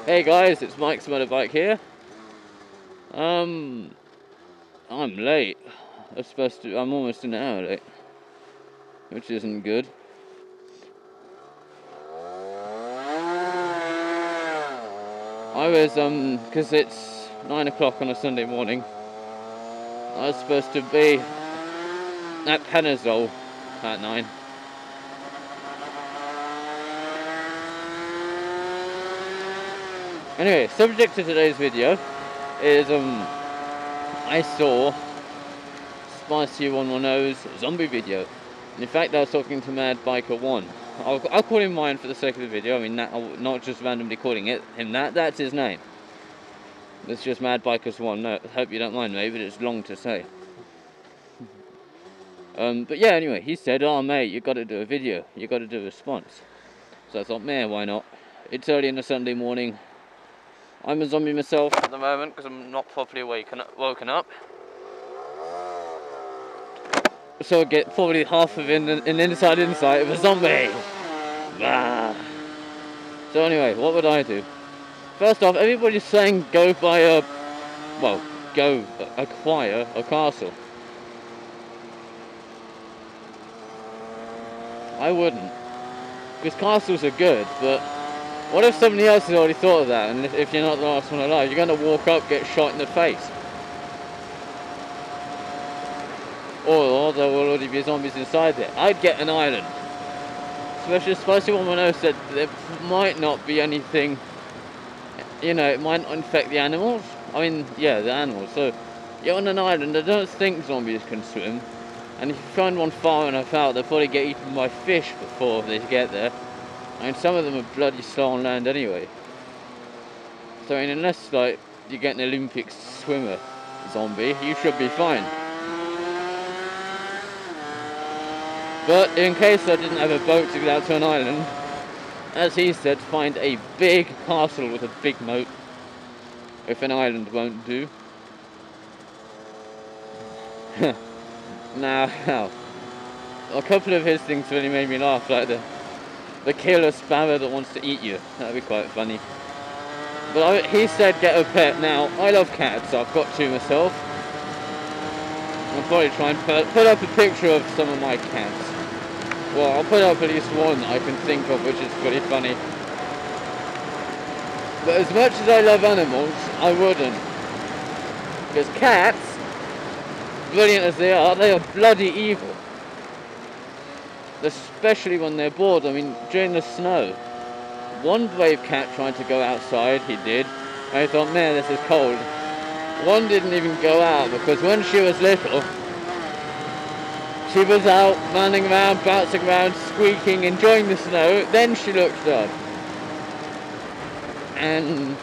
Hey guys, it's Mike's Motorbike here. I'm late. I'm almost an hour late, which isn't good. I was, because it's 9 o'clock on a Sunday morning, I was supposed to be at Penazole at 9. Anyway, subject to today's video is, I saw Spicy 110's zombie video. In fact, I was talking to Mad Biker 1. I'll call him mine for the sake of the video. I mean, not just randomly calling him that's his name. It's just Mad Bikers 1. No, hope you don't mind, mate, but it's long to say. But yeah, anyway, he said, "Oh, mate, you got to do a video. You got to do a response." So I thought, man, why not? It's early on a Sunday morning. I'm a zombie myself at the moment because I'm not properly woken up. So I get probably half of an inside insight of a zombie. Ah. So anyway, what would I do? First off, everybody's saying go acquire a castle. I wouldn't. Because castles are good, but what if somebody else has already thought of that, and if you're not the last one alive, you're going to walk up, get shot in the face? Or there will already be zombies inside there. I'd get an island. Especially Spicy 110 said there might not be anything, you know, it might not infect the animals. I mean, yeah, the animals. So, you're on an island, I don't think zombies can swim. And if you find one far enough out, they'll probably get eaten by fish before they get there. I mean, some of them are bloody slow on land anyway. So, I mean, unless, like, you get an Olympic swimmer zombie, you should be fine. But in case I didn't have a boat to get out to an island, as he said, find a big castle with a big moat, if an island won't do. Now, a couple of his things really made me laugh, like the killer sparrow that wants to eat you. That'd be quite funny. But he said get a pet. Now, I love cats, so I've got two myself. I'll probably try and put up a picture of some of my cats. Well, I'll put up at least one that I can think of, which is pretty funny. But as much as I love animals, I wouldn't. Because cats, brilliant as they are bloody evil. Especially when they're bored. I mean, during the snow, one brave cat tried to go outside, he did. And I thought, man, this is cold. One didn't even go out, because when she was little, she was out running around, bouncing around, squeaking, enjoying the snow. Then she looked up. And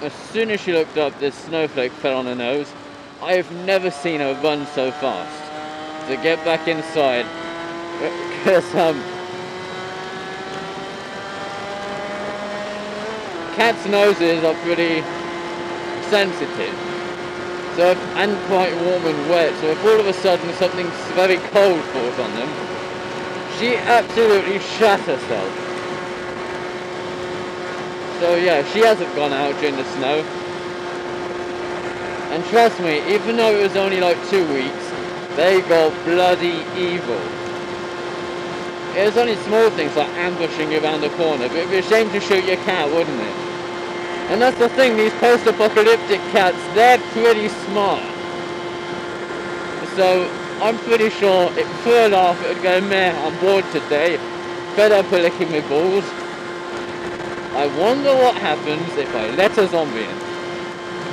as soon as she looked up, this snowflake fell on her nose. I have never seen her run so fast to get back inside. Because, cats' noses are pretty sensitive. So, and quite warm and wet, so if all of a sudden something very cold falls on them, she absolutely shat herself. So yeah, she hasn't gone out during the snow. And trust me, even though it was only like 2 weeks, they got bloody evil. It was only small things like ambushing you around the corner, but it'd be a shame to shoot your cat, wouldn't it? And that's the thing, these post-apocalyptic cats, they're pretty smart. So, I'm pretty sure, for a laugh, it would go, meh, I'm bored today, fed up of licking my balls. I wonder what happens if I let a zombie in.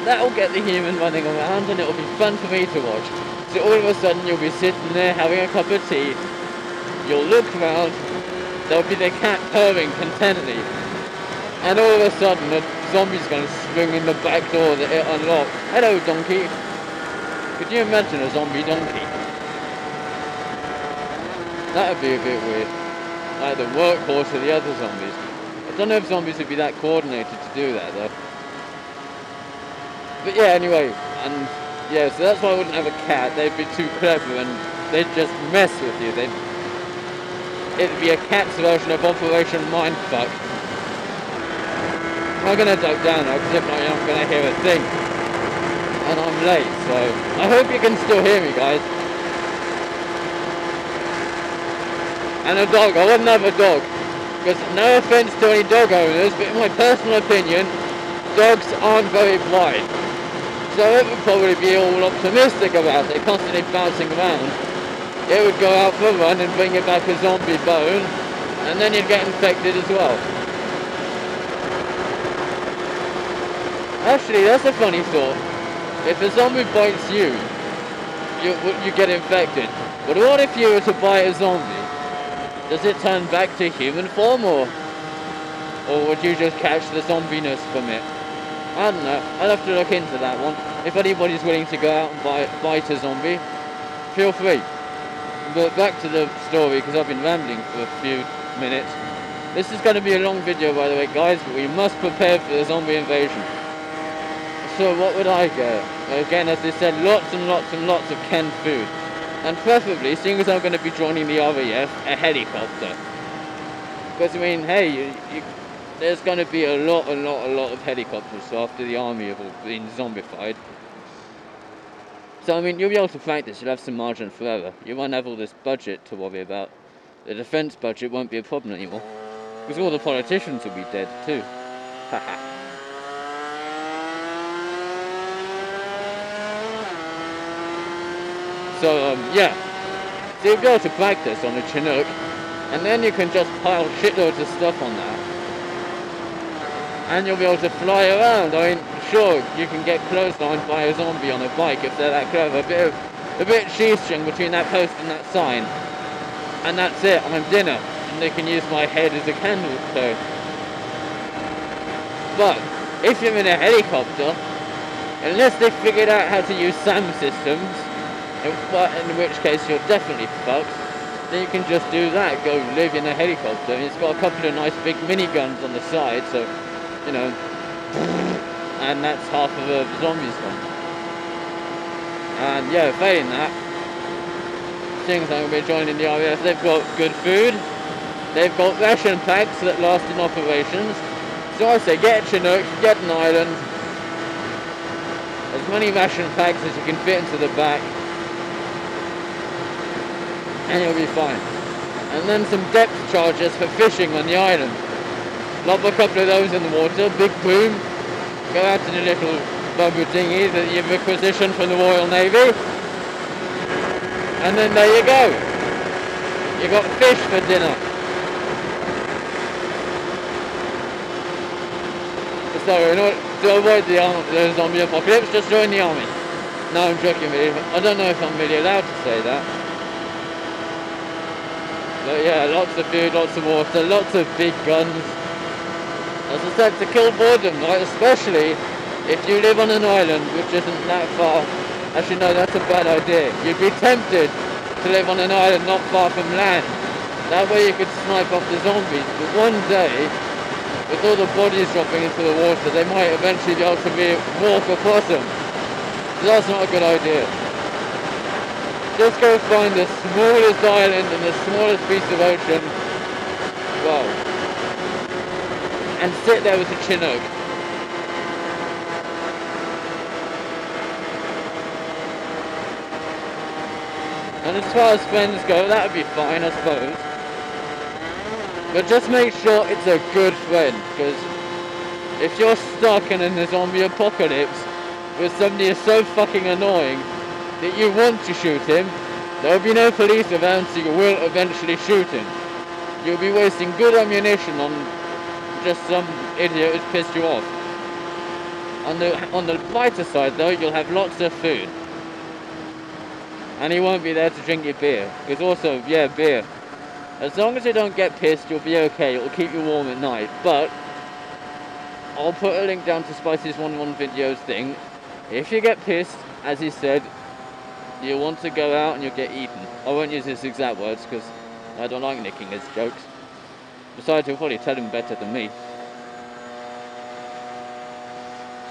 That'll get the human running around and it'll be fun for me to watch. So all of a sudden you'll be sitting there having a cup of tea, you'll look around, there'll be the cat purring contentedly. And all of a sudden, a zombie's going to swing in the back door that it unlocked. Hello, donkey. Could you imagine a zombie donkey? That would be a bit weird. Like the workhorse of the other zombies. I don't know if zombies would be that coordinated to do that, though. But yeah, anyway. And yeah, so that's why I wouldn't have a cat. They'd be too clever and they'd just mess with you. It'd be a cat's version of Operation Mindfuck. I'm gonna duck down now, because if not, I'm gonna hear a thing. And I'm late, so I hope you can still hear me, guys. And a dog, I wouldn't have a dog. Because no offense to any dog owners, but in my personal opinion, dogs aren't very blind. So it would probably be all optimistic about it, constantly bouncing around. It would go out for a run and bring you back a zombie bone, and then you'd get infected as well. Actually, that's a funny thought. If a zombie bites you, you get infected. But what if you were to bite a zombie? Does it turn back to human form, or would you just catch the zombiness from it? I don't know. I'll have to look into that one. If anybody's willing to go out and bite a zombie, feel free. But back to the story, because I've been rambling for a few minutes. This is going to be a long video, by the way, guys, but we must prepare for the zombie invasion. So what would I get? Again, as I said, lots and lots and lots of canned food. And preferably, seeing as I'm going to be joining the RAF, a helicopter. Because, I mean, hey, there's going to be a lot of helicopters after the army have all been zombified. So, I mean, you'll be able to practice, you'll have some margin for error. You won't have all this budget to worry about. The defence budget won't be a problem anymore. Because all the politicians will be dead, too. Haha. So, yeah. So you'll be able to practice on a Chinook, and then you can just pile shitloads of stuff on that. And you'll be able to fly around. I mean, sure, you can get clotheslined by a zombie on a bike if they're that clever. A bit shoestring between that post and that sign. And that's it, I'm dinner. And they can use my head as a candle, so. But, if you're in a helicopter, unless they've figured out how to use SAM systems, in which case you're definitely fucked, then you can just do that, go live in a helicopter. And it's got a couple of nice big miniguns on the side, so, you know, and that's half of the zombies gone. And yeah, failing that, seeing as I'm going to be joining the RAF, they've got good food, they've got ration packs that last in operations. So I say, get a Chinook, get an island, as many ration packs as you can fit into the back, and you'll be fine. And then some depth charges for fishing on the island. Lob a couple of those in the water, big boom, go out to the little bamboo dinghy that you've requisitioned from the Royal Navy, and then there you go. You got fish for dinner. So in order to avoid the zombie apocalypse, just join the army. No, I'm joking really. I don't know if I'm really allowed to say that. But yeah, lots of food, lots of water, lots of big guns. As I said, to kill boredom, right? Especially if you live on an island which isn't that far. Actually no, that's a bad idea. You'd be tempted to live on an island not far from land. That way you could snipe off the zombies. But one day, with all the bodies dropping into the water, they might eventually be able to walk across them. So that's not a good idea. Just go find the smallest island and the smallest piece of ocean. Wow. And sit there with a Chinook. And as far as friends go, that would be fine, I suppose. But just make sure it's a good friend, because if you're stuck in a zombie apocalypse with somebody who's so fucking annoying that you want to shoot him, there will be no police around, so you will eventually shoot him. You'll be wasting good ammunition on just some idiot who's pissed you off. On the brighter side though, you'll have lots of food. And he won't be there to drink your beer. Because also, yeah, beer. As long as you don't get pissed, you'll be okay. It'll keep you warm at night. But I'll put a link down to Spicy's 1-1 videos thing. If you get pissed, as he said, you want to go out and you'll get eaten. I won't use his exact words because I don't like nicking his jokes. Besides, he'll probably tell him better than me.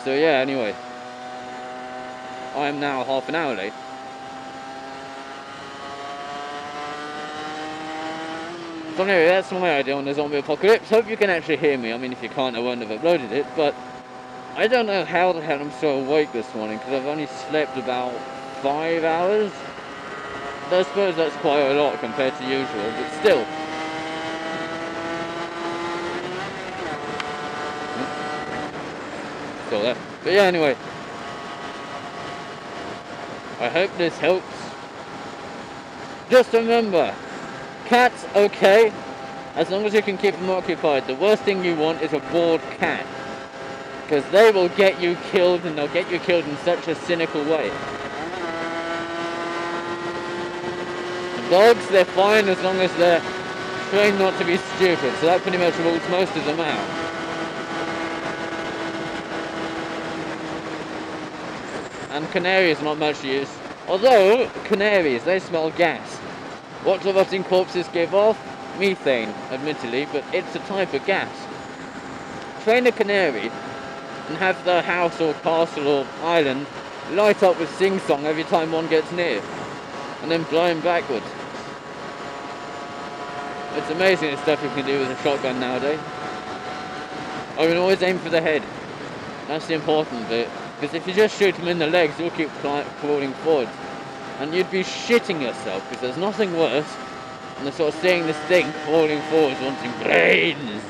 So yeah, anyway. I am now half an hour late. So anyway, that's my idea on the zombie apocalypse. Hope you can actually hear me. I mean, if you can't, I won't have uploaded it, but I don't know how the hell I'm so awake this morning, because I've only slept about 5 hours. I suppose that's quite a lot compared to usual, but still. Still there. But yeah, anyway. I hope this helps. Just remember, cats okay, as long as you can keep them occupied. The worst thing you want is a bored cat, because they will get you killed, and they'll get you killed in such a cynical way. Dogs, they're fine as long as they're trained not to be stupid, so that pretty much rules most of them out. And canaries, not much use. Although, canaries, they smell gas. What do rotting corpses give off? Methane, admittedly, but it's a type of gas. Train a canary and have the house or castle or island light up with sing-song every time one gets near, and then blow him backwards. It's amazing the stuff you can do with a shotgun nowadays. I would always aim for the head. That's the important bit. Because if you just shoot them in the legs, you'll keep crawling forwards. And you'd be shitting yourself, because there's nothing worse than the sort of seeing this thing crawling forwards wanting brains.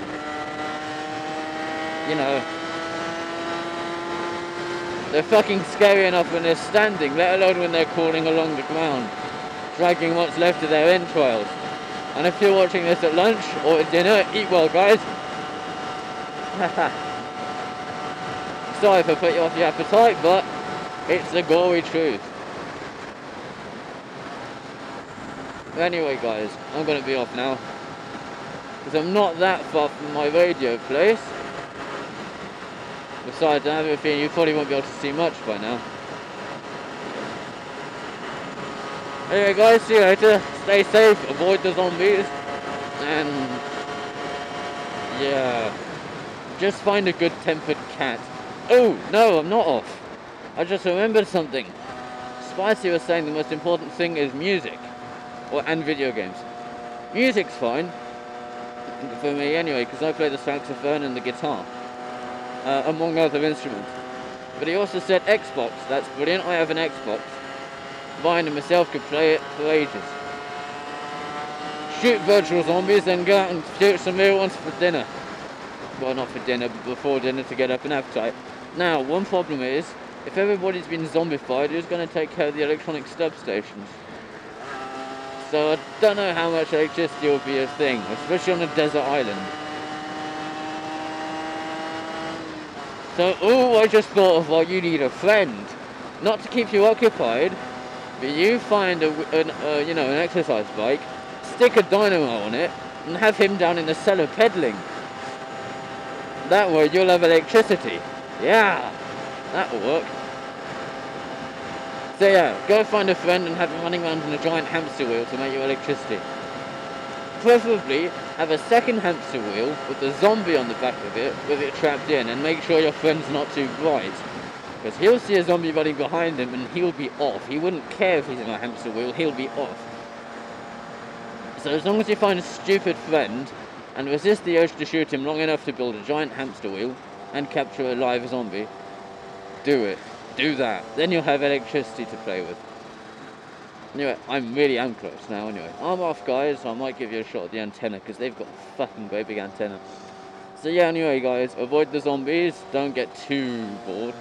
You know. They're fucking scary enough when they're standing, let alone when they're crawling along the ground, dragging what's left of their entrails. And if you're watching this at lunch or at dinner, eat well, guys. Sorry if I put you off your appetite, but it's the gory truth. Anyway, guys, I'm going to be off now, because I'm not that far from my radio place. Besides, I have a feeling you probably won't be able to see much by now. Anyway, guys, see you later. Stay safe, avoid the zombies, and yeah, just find a good-tempered cat. Oh, no, I'm not off. I just remembered something. Spicy was saying the most important thing is music, and video games. Music's fine, for me anyway, because I play the saxophone and the guitar, among other instruments. But he also said Xbox. That's brilliant. I have an Xbox. Mine and myself could play it for ages. Shoot virtual zombies, then go out and shoot some real ones for dinner. Well, not for dinner, but before dinner to get up an appetite. Now, one problem is, if everybody's been zombified, who's going to take care of the electronic substations? So I don't know how much electricity will be a thing, especially on a desert island. So, I just thought of what you need a friend. Not to keep you occupied, but you find an exercise bike, stick a dynamo on it, and have him down in the cellar pedaling. That way you'll have electricity. Yeah, that'll work. So yeah, go find a friend and have him running around in a giant hamster wheel to make you electricity. Preferably have a second hamster wheel with a zombie on the back of it with it trapped in, and make sure your friend's not too bright. Because he'll see a zombie running behind him and he'll be off. He wouldn't care if he's in a hamster wheel, he'll be off. So as long as you find a stupid friend and resist the urge to shoot him long enough to build a giant hamster wheel and capture a live zombie, do it. Do that. Then you'll have electricity to play with. Anyway, I really am close now anyway. I'm off, guys. I might give you a shot at the antenna, because they've got a fucking great big antenna. So yeah, anyway, guys, avoid the zombies. Don't get too bored.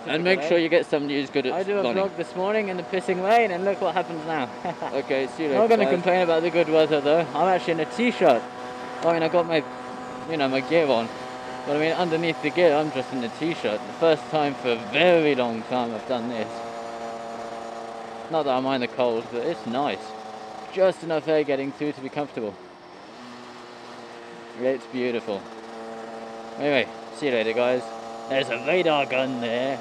And make sure you get somebody who's good at running. I do a vlog this morning in the pissing rain, and look what happens now. Okay, see you later. I'm not going to complain about the good weather though. I'm actually in a t-shirt. I mean, I got my, my gear on. But I mean, underneath the gear, I'm just in a t-shirt. The first time for a very long time I've done this. Not that I mind the cold, but it's nice. Just enough air getting through to be comfortable. It's beautiful. Anyway, see you later, guys. There's a radar gun there.